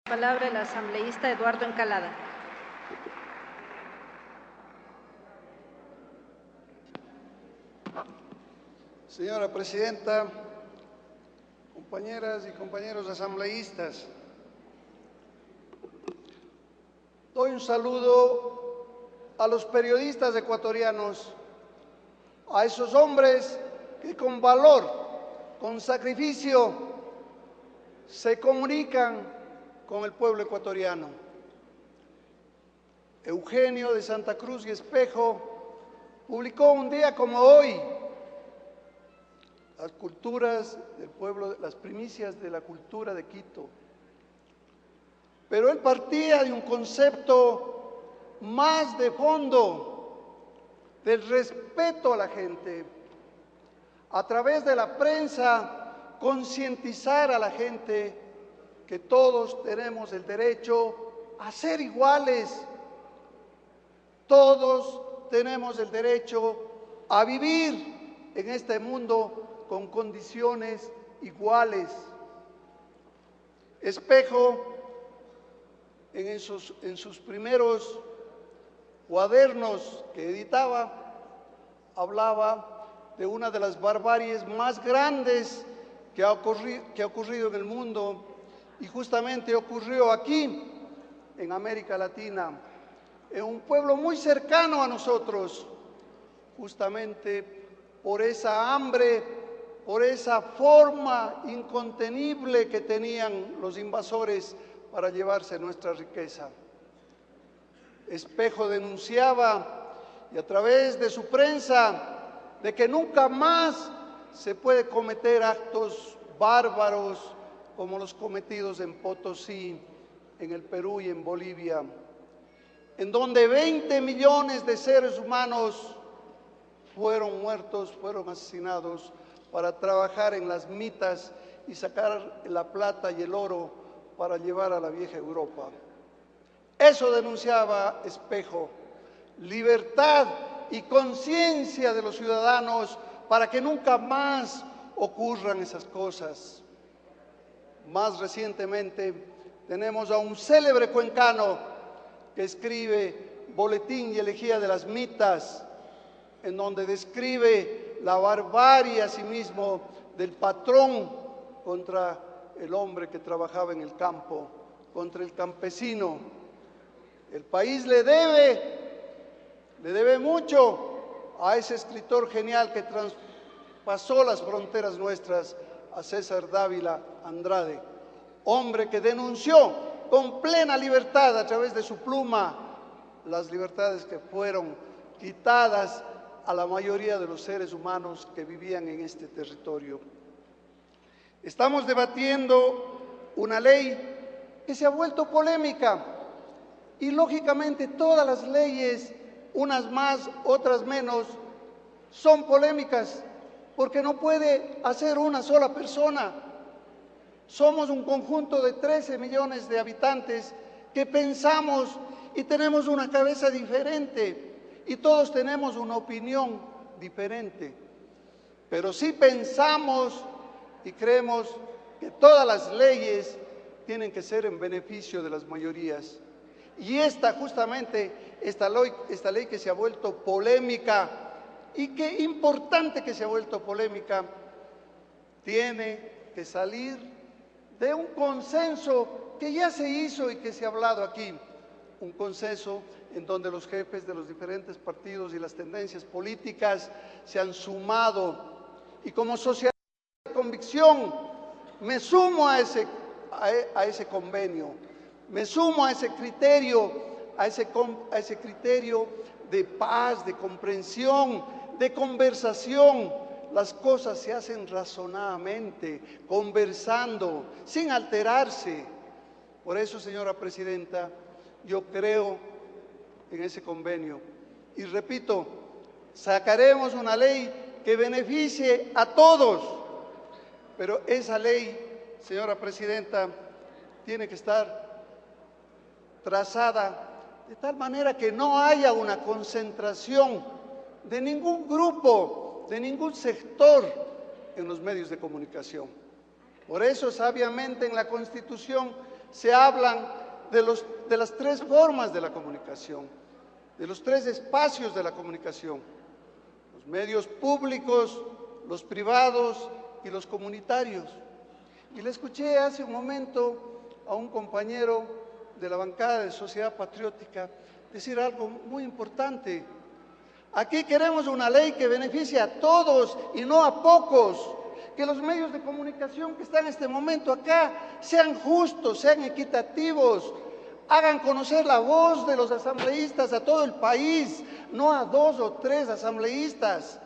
Palabra el asambleísta Eduardo Encalada. Señora Presidenta, compañeras y compañeros asambleístas, doy un saludo a los periodistas ecuatorianos, a esos hombres que con valor, con sacrificio, se comunican con el pueblo ecuatoriano. Eugenio de Santa Cruz y Espejo publicó un día como hoy las culturas del pueblo, las primicias de la cultura de Quito. Pero él partía de un concepto más de fondo, del respeto a la gente. A través de la prensa, concientizar a la gente que todos tenemos el derecho a ser iguales. Todos tenemos el derecho a vivir en este mundo con condiciones iguales. Espejo, en sus primeros cuadernos que editaba, hablaba de una de las barbaries más grandes que ha ocurrido en el mundo, y justamente ocurrió aquí, en América Latina, en un pueblo muy cercano a nosotros, justamente por esa hambre, por esa forma incontenible que tenían los invasores para llevarse nuestra riqueza. Espejo denunciaba, y a través de su prensa, de que nunca más se puede cometer actos bárbaros como los cometidos en Potosí, en el Perú y en Bolivia, en donde 20 millones de seres humanos fueron muertos, fueron asesinados para trabajar en las mitas y sacar la plata y el oro para llevar a la vieja Europa. Eso denunciaba Espejo: libertad y conciencia de los ciudadanos para que nunca más ocurran esas cosas. Más recientemente tenemos a un célebre cuencano que escribe Boletín y Elegía de las Mitas, en donde describe la barbarie asimismo del patrón contra el hombre que trabajaba en el campo, contra el campesino. El país le debe mucho a ese escritor genial que traspasó las fronteras nuestras, a César Dávila Andrade, hombre que denunció con plena libertad a través de su pluma las libertades que fueron quitadas a la mayoría de los seres humanos que vivían en este territorio. Estamos debatiendo una ley que se ha vuelto polémica y lógicamente todas las leyes, unas más, otras menos, son polémicas porque no puede hacer una sola persona. Somos un conjunto de 13 millones de habitantes que pensamos y tenemos una cabeza diferente y todos tenemos una opinión diferente, pero sí pensamos y creemos que todas las leyes tienen que ser en beneficio de las mayorías. Y justamente esta ley que se ha vuelto polémica, y qué importante que se ha vuelto polémica, tiene que salir de un consenso que ya se hizo y que se ha hablado aquí, un consenso en donde los jefes de los diferentes partidos y las tendencias políticas se han sumado, y como sociedad de convicción me sumo a ese convenio, me sumo a ese criterio, a ese criterio de paz, de comprensión, de conversación. Las cosas se hacen razonadamente, conversando, sin alterarse. Por eso, señora Presidenta, yo creo en ese convenio. Y repito, sacaremos una ley que beneficie a todos, pero esa ley, señora Presidenta, tiene que estar trazada de tal manera que no haya una concentración de ningún grupo, de ningún sector en los medios de comunicación. Por eso, sabiamente, en la Constitución se hablan de las tres formas de la comunicación, de los tres espacios de la comunicación: los medios públicos, los privados y los comunitarios. Y le escuché hace un momento a un compañero de la bancada de Sociedad Patriótica decir algo muy importante. Aquí queremos una ley que beneficie a todos y no a pocos. Que los medios de comunicación que están en este momento acá sean justos, sean equitativos, hagan conocer la voz de los asambleístas a todo el país, no a 2 o 3 asambleístas.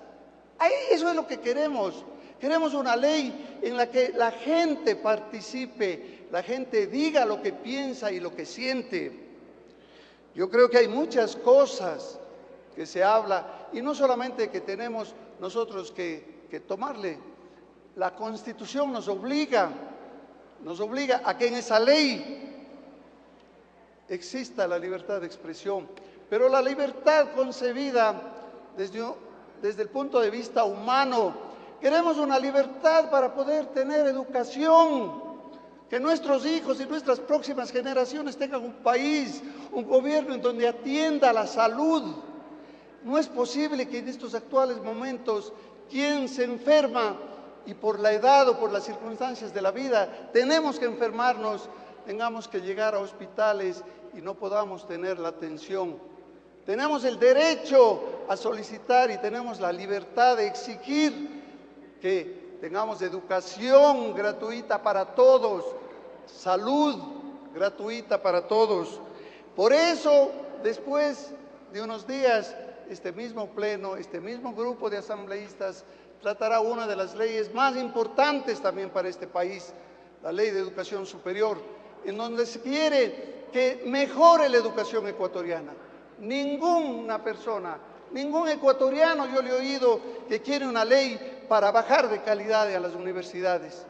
Ahí eso es lo que queremos. Queremos una ley en la que la gente participe, la gente diga lo que piensa y lo que siente. Yo creo que hay muchas cosas que se habla, y no solamente que tenemos nosotros que tomarle. La Constitución nos obliga a que en esa ley exista la libertad de expresión, pero la libertad concebida desde el punto de vista humano. Queremos una libertad para poder tener educación, que nuestros hijos y nuestras próximas generaciones tengan un país, un gobierno en donde atienda la salud. No es posible que en estos actuales momentos quien se enferma y por la edad o por las circunstancias de la vida tenemos que enfermarnos, tengamos que llegar a hospitales y no podamos tener la atención. Tenemos el derecho a solicitar y tenemos la libertad de exigir que tengamos educación gratuita para todos, salud gratuita para todos. Por eso, después de unos días, este mismo pleno, este mismo grupo de asambleístas tratará una de las leyes más importantes también para este país, la Ley de Educación Superior, en donde se quiere que mejore la educación ecuatoriana. Ninguna persona, ningún ecuatoriano yo le he oído que quiere una ley para bajar de calidad a las universidades.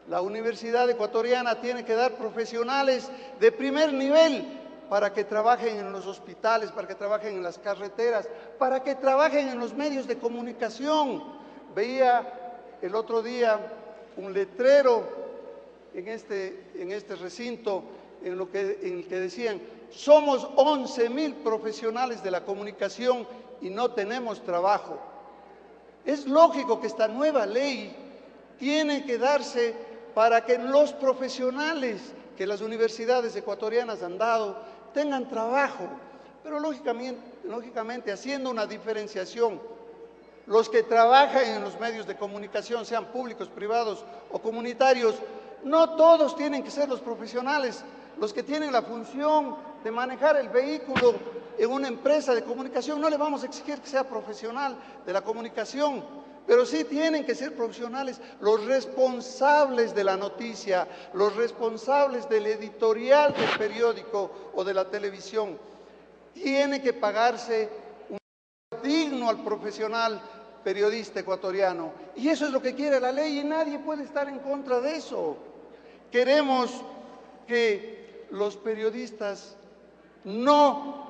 La universidad ecuatoriana tiene que dar profesionales de primer nivel para que trabajen en los hospitales, para que trabajen en las carreteras, para que trabajen en los medios de comunicación. Veía el otro día un letrero en este recinto en el que decían: somos 11,000 profesionales de la comunicación y no tenemos trabajo. Es lógico que esta nueva ley tiene que darse para que los profesionales que las universidades ecuatorianas han dado tengan trabajo, pero lógicamente haciendo una diferenciación. Los que trabajan en los medios de comunicación, sean públicos, privados o comunitarios, no todos tienen que ser los profesionales. Los que tienen la función de manejar el vehículo en una empresa de comunicación, no le vamos a exigir que sea profesional de la comunicación, pero sí tienen que ser profesionales los responsables de la noticia, los responsables del editorial del periódico o de la televisión. Tiene que pagarse un digno al profesional periodista ecuatoriano. Y eso es lo que quiere la ley y nadie puede estar en contra de eso. Queremos que los periodistas no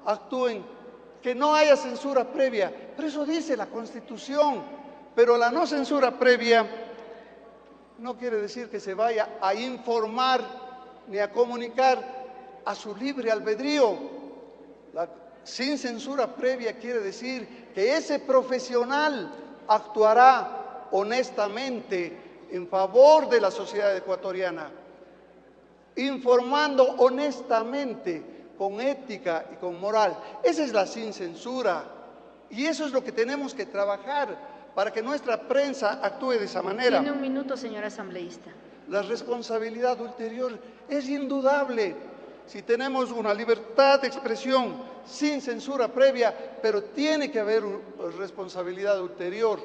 actúen, que no haya censura previa, pero eso dice la Constitución. Pero la no censura previa no quiere decir que se vaya a informar ni a comunicar a su libre albedrío. Sin censura previa quiere decir que ese profesional actuará honestamente en favor de la sociedad ecuatoriana, informando honestamente, con ética y con moral. Esa es la sin censura y eso es lo que tenemos que trabajar para que nuestra prensa actúe de esa manera. Tiene un minuto, señor asambleísta. La responsabilidad ulterior es indudable. Si tenemos una libertad de expresión sin censura previa, pero tiene que haber responsabilidad ulterior.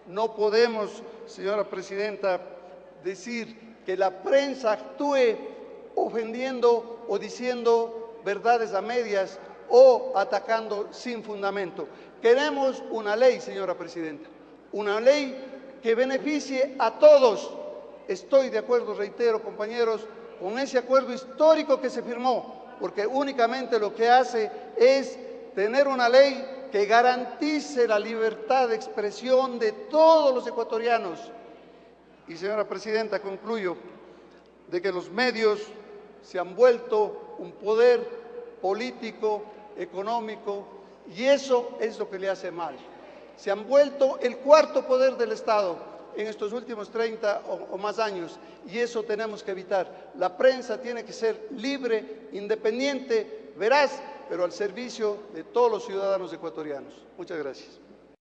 No podemos, señora presidenta, decir que la prensa actúe ofendiendo o diciendo verdades a medias o atacando sin fundamento. Queremos una ley, señora presidenta, una ley que beneficie a todos. Estoy de acuerdo, reitero, compañeros, con ese acuerdo histórico que se firmó, porque únicamente lo que hace es tener una ley que garantice la libertad de expresión de todos los ecuatorianos. Y, señora presidenta, concluyo de que los medios se han vuelto un poder político, económico, y eso es lo que le hace mal. Se han vuelto el cuarto poder del Estado en estos últimos 30 o más años, y eso tenemos que evitar. La prensa tiene que ser libre, independiente, veraz, pero al servicio de todos los ciudadanos ecuatorianos. Muchas gracias.